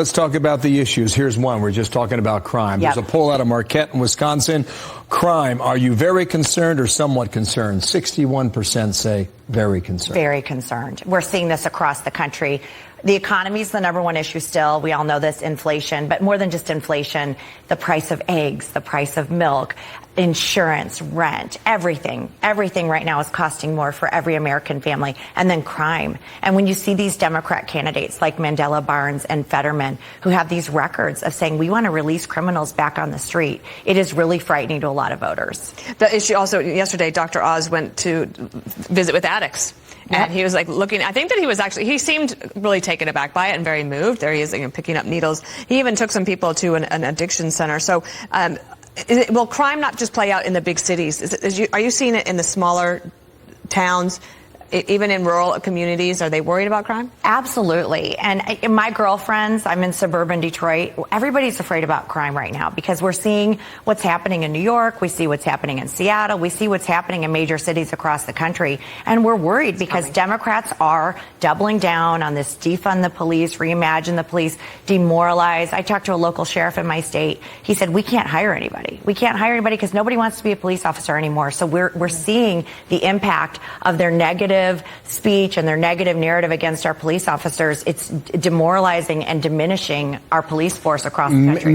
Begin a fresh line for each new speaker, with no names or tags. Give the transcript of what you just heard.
Let's talk about the issues. Here's one. We're just talking about crime.
Yep.
There's a poll out of Marquette in Wisconsin. Crime. Are you very concerned or somewhat concerned? 61% say very concerned.
Very concerned. We're seeing this across the country. The economy is the number one issue still. We all know this, inflation, but more than just inflation, the price of eggs, the price of milk, insurance, rent, everything right now is costing more for every American family. And then crime. And when you see these Democrat candidates like Mandela Barnes and Fetterman, who have these records of saying we want to release criminals back on the street, it is really frightening to a lot of voters.
The issue also, yesterday, Dr. Oz went to visit with addicts. And he was like looking, I think that he seemed really taken aback by it and very moved. There he is, picking up needles. He even took some people to an addiction center. So, will crime not just play out in the big cities? Are you seeing it in the smaller towns? Even in rural communities, are they worried about crime?
Absolutely. And my girlfriends, I'm in suburban Detroit, everybody's afraid about crime right now because we're seeing what's happening in New York, we see what's happening in Seattle, we see what's happening in major cities across the country. And we're worried because Democrats are doubling down on this defund the police, reimagine the police, demoralize. I talked to a local sheriff in my state. He said, we can't hire anybody. We can't hire anybody because nobody wants to be a police officer anymore. So we're seeing the impact of their negative speech and their negative narrative against our police officers. It's demoralizing and diminishing our police force across the country.